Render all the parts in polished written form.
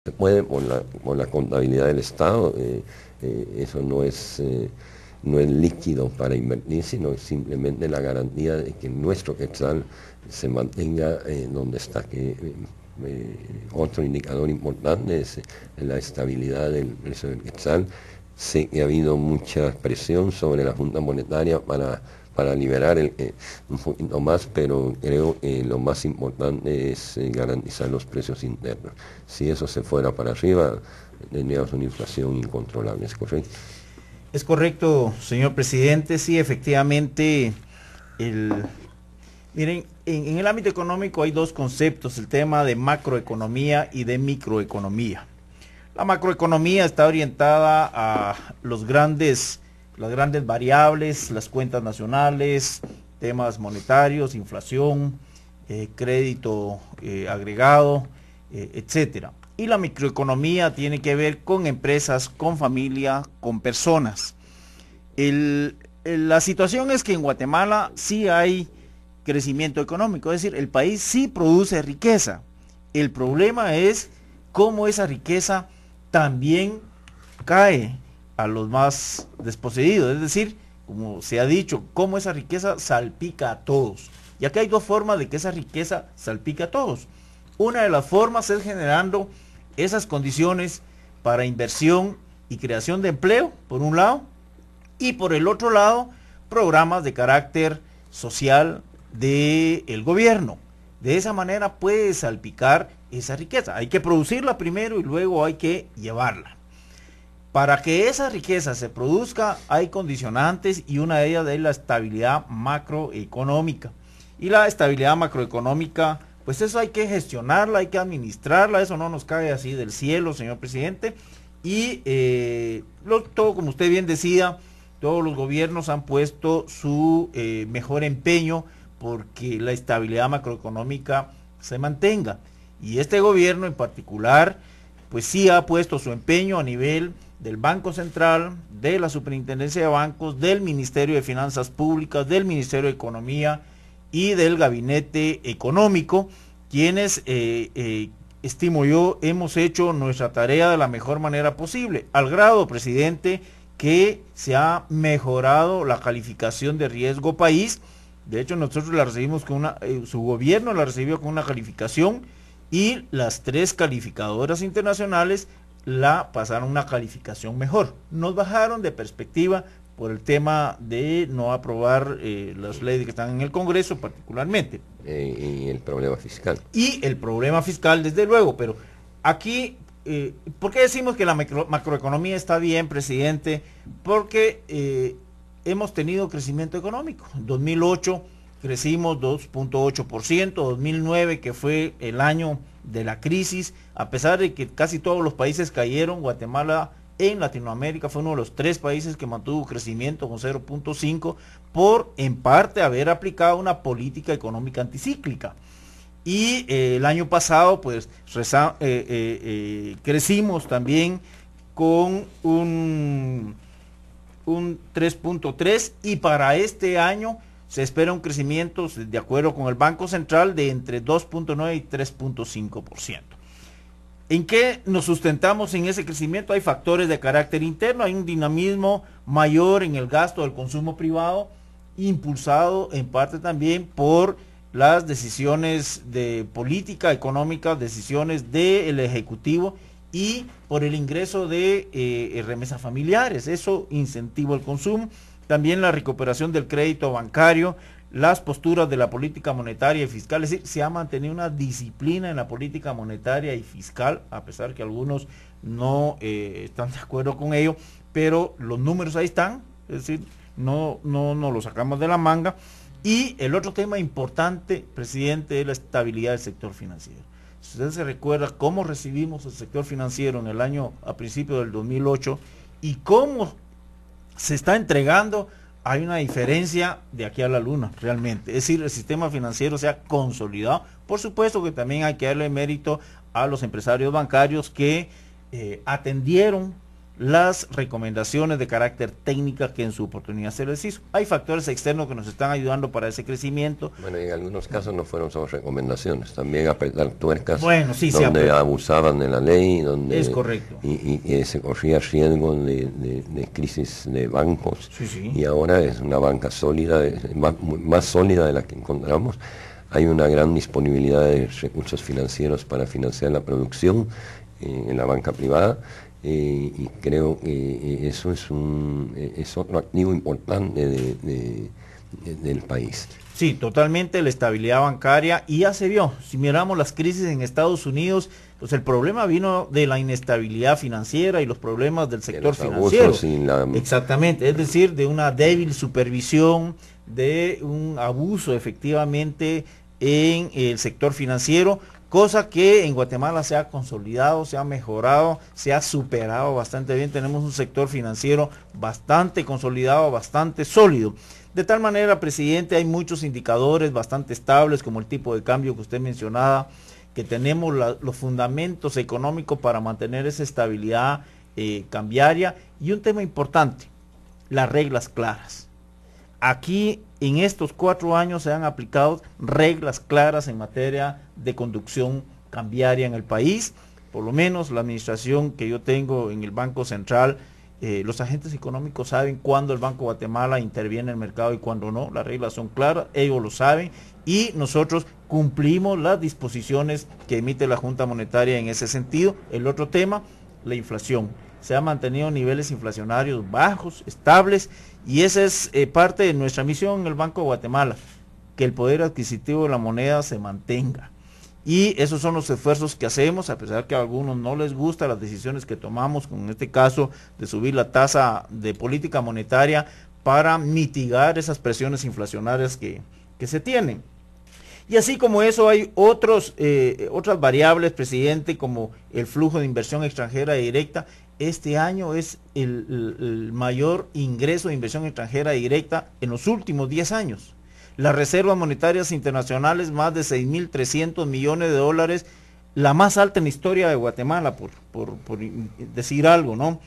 se puede por la contabilidad del Estado, eso no es líquido para invertir, sino simplemente la garantía de que nuestro quetzal se mantenga donde está. Otro indicador importante es la estabilidad del precio del quetzal. Sé que ha habido mucha presión sobre la Junta Monetaria para liberar un poquito más, pero creo que lo más importante es garantizar los precios internos. Si eso se fuera para arriba, tendríamos una inflación incontrolable, ¿es correcto? Es correcto, señor presidente. Sí, efectivamente, miren, en el ámbito económico hay dos conceptos, el tema de macroeconomía y de microeconomía. La macroeconomía está orientada a las grandes variables, las cuentas nacionales, temas monetarios, inflación, crédito agregado, etcétera. Y la microeconomía tiene que ver con empresas, con familia, con personas. La situación es que en Guatemala sí hay crecimiento económico, es decir, el país sí produce riqueza. El problema es cómo esa riqueza también cae a los más desposeídos, es decir, como se ha dicho, cómo esa riqueza salpica a todos. Y aquí hay dos formas de que esa riqueza salpique a todos. Una de las formas es generando esas condiciones para inversión y creación de empleo, por un lado, y por el otro lado, programas de carácter social del gobierno. De esa manera puede salpicar esa riqueza. Hay que producirla primero y luego hay que llevarla. Para que esa riqueza se produzca hay condicionantes y una de ellas es la estabilidad macroeconómica. Y la estabilidad macroeconómica, pues eso hay que gestionarla, hay que administrarla, eso no nos cae así del cielo, señor presidente. Y todo, como usted bien decía, todos los gobiernos han puesto su mejor empeño porque la estabilidad macroeconómica se mantenga. Y este gobierno en particular, pues sí ha puesto su empeño a nivel del Banco Central, de la Superintendencia de Bancos, del Ministerio de Finanzas Públicas, del Ministerio de Economía y del Gabinete Económico, quienes, estimo yo, hemos hecho nuestra tarea de la mejor manera posible, al grado, presidente, que se ha mejorado la calificación de riesgo país. De hecho, nosotros la recibimos con su gobierno la recibió con una calificación y las tres calificadoras internacionales la pasaron una calificación mejor. Nos bajaron de perspectiva por el tema de no aprobar las leyes que están en el Congreso particularmente. Y el problema fiscal. Y el problema fiscal, desde luego, pero aquí, ¿por qué decimos que la macroeconomía está bien, presidente? Porque hemos tenido crecimiento económico. En 2008 crecimos 2.8%, 2009, que fue el año de la crisis, a pesar de que casi todos los países cayeron, Guatemala en Latinoamérica fue uno de los 3 países que mantuvo crecimiento con 0.5 por en parte haber aplicado una política económica anticíclica. Y el año pasado pues crecimos también con un 3.3 y para este año se espera un crecimiento, de acuerdo con el Banco Central, de entre 2.9 y 3.5%. ¿En qué nos sustentamos en ese crecimiento? Hay factores de carácter interno, hay un dinamismo mayor en el gasto del consumo privado, impulsado en parte también por las decisiones de política económica, decisiones del Ejecutivo y por el ingreso de remesas familiares. Eso incentiva el consumo. También la recuperación del crédito bancario, las posturas de la política monetaria y fiscal, es decir, se ha mantenido una disciplina en la política monetaria y fiscal, a pesar que algunos no están de acuerdo con ello, pero los números ahí están, es decir, no los sacamos de la manga. Y el otro tema importante, presidente, es la estabilidad del sector financiero. Si usted se recuerda cómo recibimos el sector financiero en el año, a principios del 2008, y cómo se está entregando, hay una diferencia de aquí a la luna, realmente. Es decir, el sistema financiero se ha consolidado. Por supuesto que también hay que darle mérito a los empresarios bancarios que atendieron las recomendaciones de carácter técnica que en su oportunidad se les hizo. Hay factores externos que nos están ayudando para ese crecimiento. Bueno, en algunos casos no fueron solo recomendaciones, también apretar tuercas, bueno, sí, donde abusaban de la ley, donde es correcto. Y se corría riesgo de crisis de bancos, Sí. Y ahora es una banca sólida, más sólida de la que encontramos. Hay una gran disponibilidad de recursos financieros para financiar la producción en la banca privada. Y creo que eso es otro activo importante del país. Sí, totalmente, la estabilidad bancaria, y ya se vio, si miramos las crisis en Estados Unidos, pues el problema vino de la inestabilidad financiera y los problemas del sector financiero. Exactamente, es decir, de una débil supervisión, de un abuso efectivamente en el sector financiero, cosa que en Guatemala se ha consolidado, se ha mejorado, se ha superado bastante bien. Tenemos un sector financiero bastante consolidado, bastante sólido. De tal manera, presidente, hay muchos indicadores bastante estables, como el tipo de cambio que usted mencionaba, que tenemos los fundamentos económicos para mantener esa estabilidad cambiaria. Y un tema importante, las reglas claras. Aquí en estos 4 años se han aplicado reglas claras en materia de conducción cambiaria en el país. Por lo menos la administración que yo tengo en el Banco Central, los agentes económicos saben cuándo el Banco Guatemala interviene en el mercado y cuándo no. Las reglas son claras, ellos lo saben, y nosotros cumplimos las disposiciones que emite la Junta Monetaria en ese sentido. El otro tema, la inflación. Se han mantenido niveles inflacionarios bajos, estables, y esa es parte de nuestra misión en el Banco de Guatemala, que el poder adquisitivo de la moneda se mantenga. Y esos son los esfuerzos que hacemos, a pesar que a algunos no les gustan las decisiones que tomamos, como en este caso de subir la tasa de política monetaria para mitigar esas presiones inflacionarias que se tienen. Y así como eso hay otras variables, presidente, como el flujo de inversión extranjera directa. Este año es el mayor ingreso de inversión extranjera directa en los últimos 10 años. Las reservas monetarias internacionales, más de 6.300 millones de dólares, la más alta en la historia de Guatemala, por decir algo, ¿no?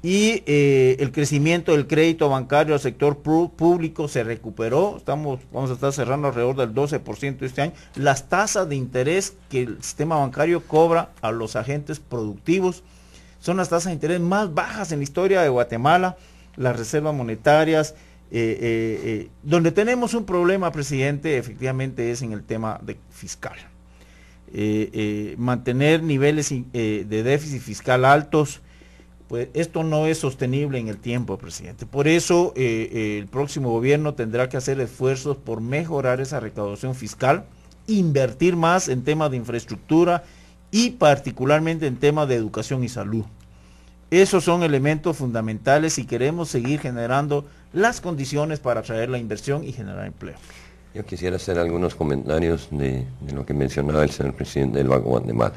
Y el crecimiento del crédito bancario al sector público se recuperó. Vamos a estar cerrando alrededor del 12% este año. Las tasas de interés que el sistema bancario cobra a los agentes productivos son las tasas de interés más bajas en la historia de Guatemala. Las reservas monetarias, donde tenemos un problema, presidente, efectivamente es en el tema fiscal. Mantener niveles de déficit fiscal altos, pues esto no es sostenible en el tiempo, presidente. Por eso el próximo gobierno tendrá que hacer esfuerzos por mejorar esa recaudación fiscal, invertir más en temas de infraestructura y particularmente en temas de educación y salud. Esos son elementos fundamentales si queremos seguir generando las condiciones para atraer la inversión y generar empleo. Yo quisiera hacer algunos comentarios de lo que mencionaba el señor presidente del Banco Guatemala.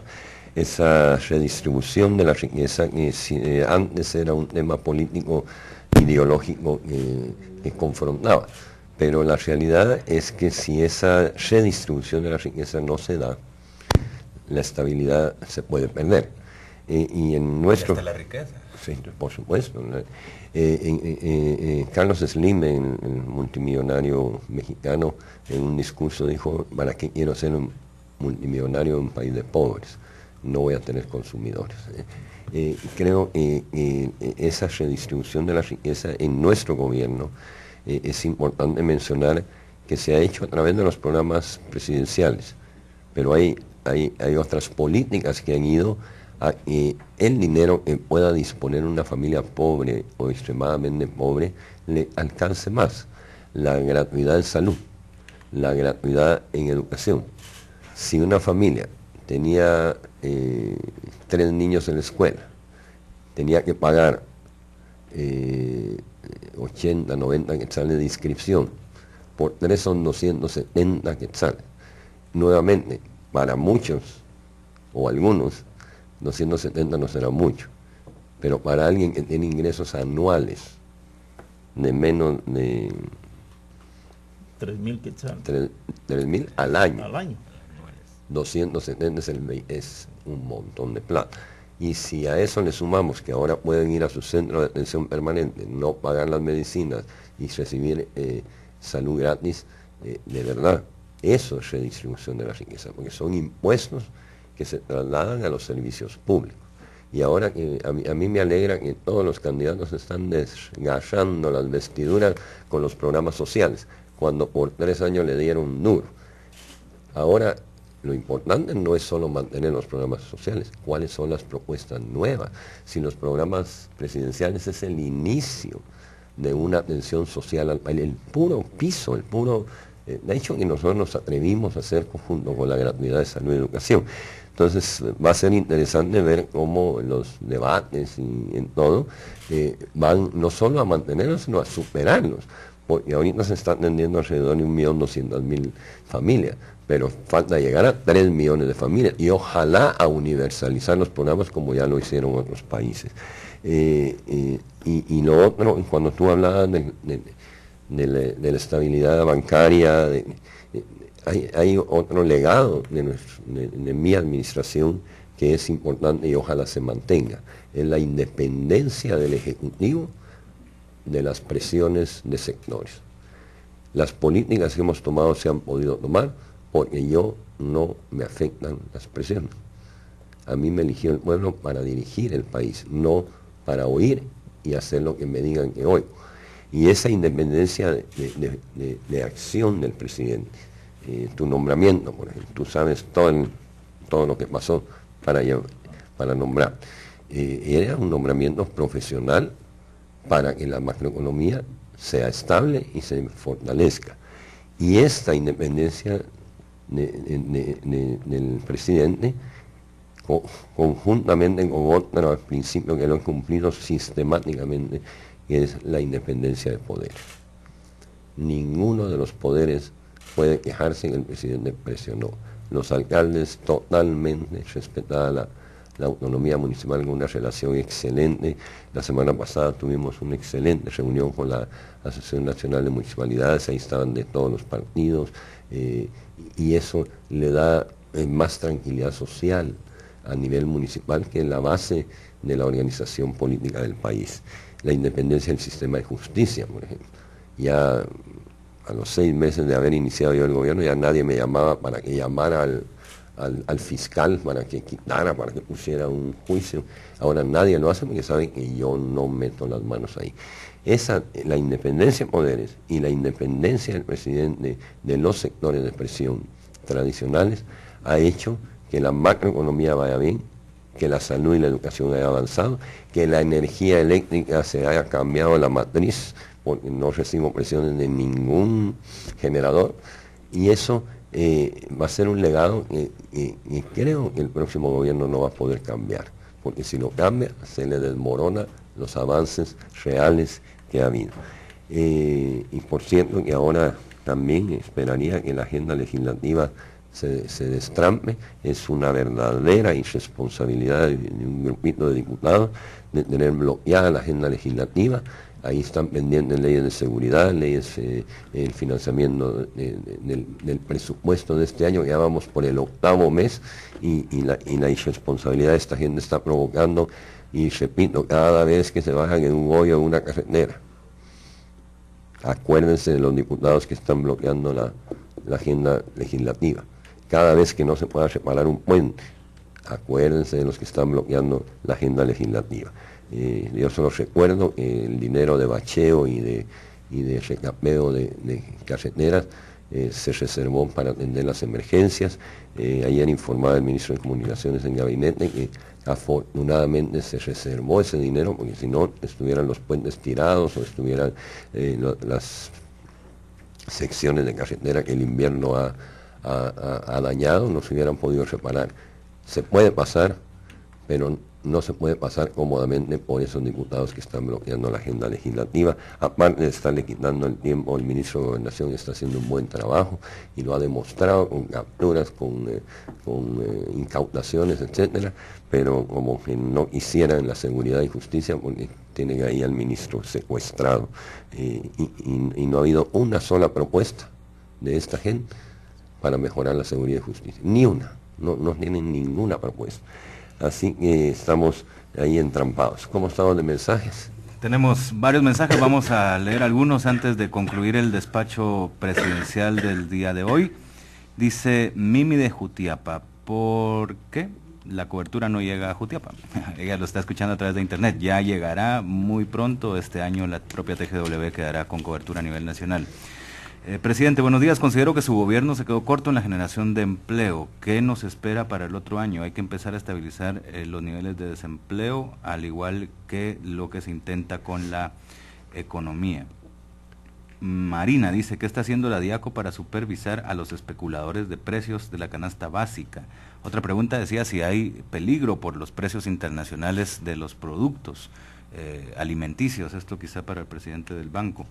Esa redistribución de la riqueza que antes era un tema político ideológico que confrontaba, pero la realidad es que si esa redistribución de la riqueza no se da, la estabilidad se puede perder. Y en nuestro... ¿Hasta la riqueza? Sí, por supuesto. Carlos Slim, el multimillonario mexicano, en un discurso dijo: ¿para qué quiero ser un multimillonario en un país de pobres? No voy a tener consumidores. Creo que esa redistribución de la riqueza en nuestro gobierno es importante mencionar que se ha hecho a través de los programas presidenciales, pero hay otras políticas que han ido a que el dinero que pueda disponer una familia pobre o extremadamente pobre le alcance más. La gratuidad en salud, la gratuidad en educación. Si una familia tenía 3 niños en la escuela, tenía que pagar 80, 90 quetzales de inscripción, por 3 son 270 quetzales. Nuevamente, para muchos o algunos, 270 no será mucho, pero para alguien que tiene ingresos anuales de menos de 3.000 quetzales. 3.000 al año. 270 es un montón de plata. Y si a eso le sumamos que ahora pueden ir a su centro de atención permanente, no pagar las medicinas y recibir salud gratis, de verdad, eso es redistribución de la riqueza, porque son impuestos que se trasladan a los servicios públicos. Y ahora que a mí me alegra que todos los candidatos están desgajando las vestiduras con los programas sociales, cuando por 3 años le dieron duro. Ahora, lo importante no es solo mantener los programas sociales, cuáles son las propuestas nuevas. Si los programas presidenciales es el inicio de una atención social al país, el puro piso, el puro... de hecho, que nosotros nos atrevimos a hacer junto con la gratuidad de salud y educación. Entonces va a ser interesante ver cómo los debates y en todo van no solo a mantenerlos, sino a superarlos. Porque ahorita se está atendiendo alrededor de 1.200.000 familias, pero falta llegar a 3 millones de familias y ojalá a universalizar los programas como ya lo hicieron otros países. Y lo otro, cuando tú hablabas de la estabilidad bancaria, hay otro legado de mi administración que es importante y ojalá se mantenga, es la independencia del Ejecutivo de las presiones de sectores. Las políticas que hemos tomado se han podido tomar porque no me afectan las presiones. A mí me eligió el pueblo para dirigir el país, no para oír y hacer lo que me digan que oigo. Y esa independencia de acción del presidente, tu nombramiento, por ejemplo, tú sabes todo lo que pasó para nombrar. Era un nombramiento profesional para que la macroeconomía sea estable y se fortalezca. Y esta independencia del presidente, conjuntamente con otro principio que lo he cumplido sistemáticamente, que es la independencia de poderes. Ninguno de los poderes puede quejarse que el presidente presionó. Los alcaldes totalmente respetaban la autonomía municipal con una relación excelente. La semana pasada tuvimos una excelente reunión con la Asociación Nacional de Municipalidades, ahí estaban de todos los partidos, y eso le da más tranquilidad social a nivel municipal, que es la base de la organización política del país. La independencia del sistema de justicia, por ejemplo. Ya a los 6 meses de haber iniciado yo el gobierno, ya nadie me llamaba para que llamara al fiscal, para que quitara, para que pusiera un juicio. Ahora nadie lo hace porque saben que yo no meto las manos ahí. La independencia de poderes y la independencia del presidente de los sectores de presión tradicionales ha hecho que la macroeconomía vaya bien, que la salud y la educación haya avanzado, que la energía eléctrica se haya cambiado la matriz, porque no recibo presiones de ningún generador, y eso va a ser un legado que creo que el próximo gobierno no va a poder cambiar, porque si lo cambia se le desmorona los avances reales que ha habido. Y por cierto que ahora también esperaría que la agenda legislativa se destrampe. Es una verdadera irresponsabilidad de un grupito de diputados de tener bloqueada la agenda legislativa. Ahí están pendientes leyes de seguridad, leyes, el financiamiento del presupuesto de este año. Ya vamos por el 8º mes y la irresponsabilidad de esta gente está provocando, y repito, cada vez que se bajan en un hoyo en una carretera, acuérdense de los diputados que están bloqueando la agenda legislativa. Cada vez que no se pueda reparar un puente, acuérdense de los que están bloqueando la agenda legislativa. Yo solo recuerdo que el dinero de bacheo y de recapeo de carreteras se reservó para atender las emergencias. Ayer informaba el ministro de Comunicaciones en gabinete que afortunadamente se reservó ese dinero, porque si no estuvieran los puentes tirados o estuvieran las secciones de carretera que el invierno ha dañado, no se hubieran podido reparar. Se puede pasar, pero no se puede pasar cómodamente por esos diputados que están bloqueando la agenda legislativa. Aparte de estarle quitando el tiempo, el ministro de Gobernación está haciendo un buen trabajo y lo ha demostrado con capturas, con incautaciones, etcétera, pero como que no quisieran la seguridad y justicia porque tienen ahí al ministro secuestrado, y no ha habido una sola propuesta de esta gente para mejorar la seguridad y justicia, ni una, no tienen ninguna propuesta. Así que estamos ahí entrampados. ¿Cómo estamos de mensajes? Tenemos varios mensajes, vamos a leer algunos antes de concluir el despacho presidencial del día de hoy. Dice Mimi de Jutiapa, ¿por qué la cobertura no llega a Jutiapa? Ella lo está escuchando a través de internet, ya llegará muy pronto, este año la propia TGW quedará con cobertura a nivel nacional. Presidente, buenos días. Considero que su gobierno se quedó corto en la generación de empleo. ¿Qué nos espera para el otro año? Hay que empezar a estabilizar los niveles de desempleo, al igual que lo que se intenta con la economía. Marina dice, ¿qué está haciendo la DIACO para supervisar a los especuladores de precios de la canasta básica? Otra pregunta decía si hay peligro por los precios internacionales de los productos alimenticios. Esto quizá para el presidente del banco.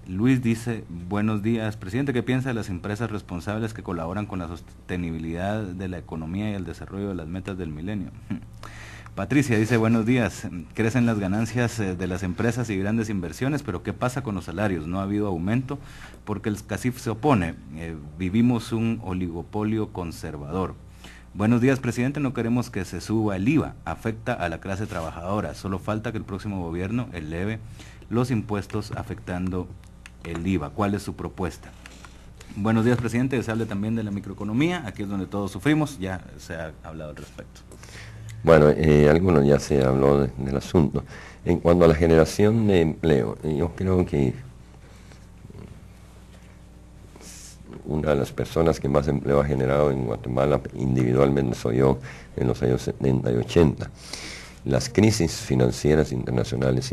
Luis dice, buenos días, presidente, ¿qué piensa de las empresas responsables que colaboran con la sostenibilidad de la economía y el desarrollo de las metas del milenio? Patricia dice, buenos días, crecen las ganancias de las empresas y grandes inversiones, pero ¿qué pasa con los salarios? No ha habido aumento porque el CACIF se opone, vivimos un oligopolio conservador. Buenos días, presidente, no queremos que se suba el IVA, afecta a la clase trabajadora, solo falta que el próximo gobierno eleve los impuestos afectando el IVA. ¿Cuál es su propuesta? Buenos días, presidente. Se habla también de la microeconomía. Aquí es donde todos sufrimos. Ya se ha hablado al respecto. Bueno, algunos ya se habló del asunto. En cuanto a la generación de empleo, yo creo que una de las personas que más empleo ha generado en Guatemala individualmente soy yo en los años 70 y 80. Las crisis financieras internacionales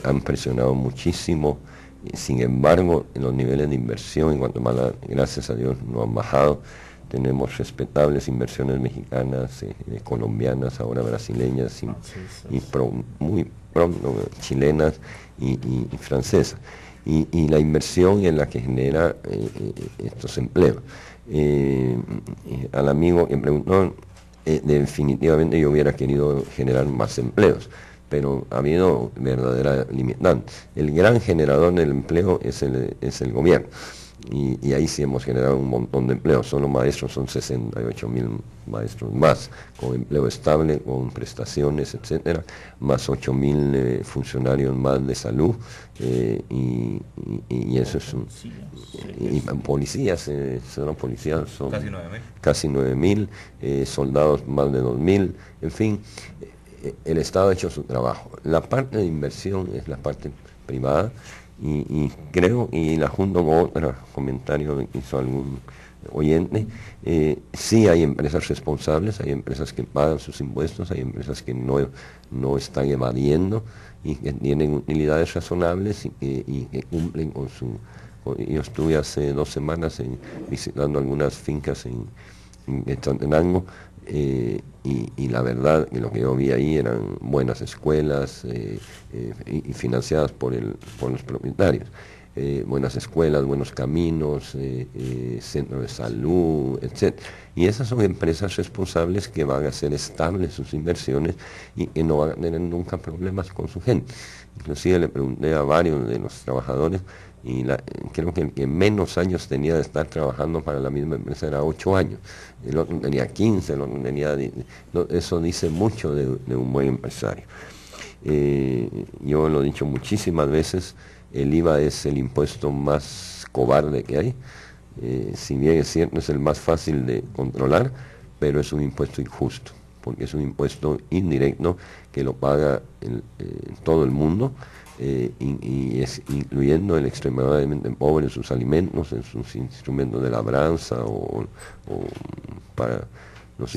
han presionado muchísimo. Sin embargo, los niveles de inversión en Guatemala, gracias a Dios, no han bajado. Tenemos respetables inversiones mexicanas, colombianas, ahora brasileñas muy pronto chilenas y francesas. Y la inversión es la que genera estos empleos. Al amigo que preguntó, definitivamente yo hubiera querido generar más empleos, pero ha habido verdadera limitante. El gran generador del empleo es el gobierno, y ahí sí hemos generado un montón de empleos. Solo maestros son 68,000 maestros más, con empleo estable, con prestaciones, etcétera, más 8,000 funcionarios más de salud, y eso es y policías, son casi 9,000, soldados más de 2,000, en fin. El Estado ha hecho su trabajo. La parte de inversión es la parte privada, y creo, y la junto con otro comentario que hizo algún oyente, sí hay empresas responsables, hay empresas que pagan sus impuestos, hay empresas que no están evadiendo y que tienen utilidades razonables y que cumplen con su... Yo estuve hace 2 semanas visitando algunas fincas en Tenango, y la verdad que lo que yo vi ahí eran buenas escuelas, y financiadas por los propietarios. Buenas escuelas, buenos caminos, centros de salud, etc. Y esas son empresas responsables que van a hacer estables sus inversiones y que no van a tener nunca problemas con su gente. Inclusive le pregunté a varios de los trabajadores, y creo que el que menos años tenía de estar trabajando para la misma empresa era 8 años, el otro tenía 15, el otro tenía 10. Eso dice mucho de un buen empresario. Yo lo he dicho muchísimas veces, el IVA es el impuesto más cobarde que hay. Si bien es cierto, es el más fácil de controlar, pero es un impuesto injusto, porque es un impuesto indirecto que lo paga todo el mundo, y es incluyendo el extremadamente pobre en sus alimentos, en sus instrumentos de labranza o para los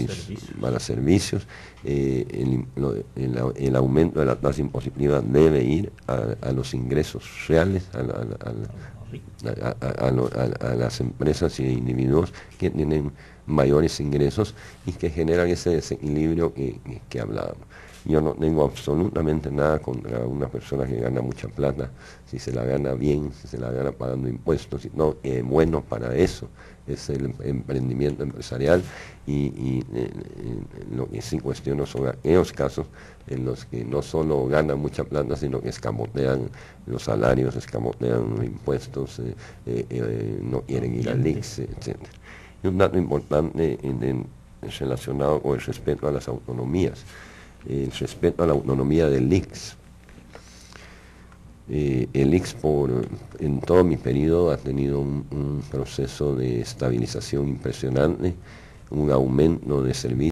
servicios. El aumento de la tasa impositiva debe ir a los ingresos reales, a las empresas y individuos que tienen mayores ingresos y que generan ese desequilibrio que hablábamos. Yo no tengo absolutamente nada contra una persona que gana mucha plata, si se la gana bien, si se la gana pagando impuestos, no, bueno, para eso es el emprendimiento empresarial, y lo que sí cuestiono son aquellos casos en los que no solo ganan mucha plata, sino que escamotean los salarios, escamotean los impuestos, no quieren ir al ICS, etc. Y un dato importante relacionado con el respeto a las autonomías, el respeto a la autonomía del ICS. El ICS en todo mi periodo ha tenido un proceso de estabilización impresionante, un aumento de servicios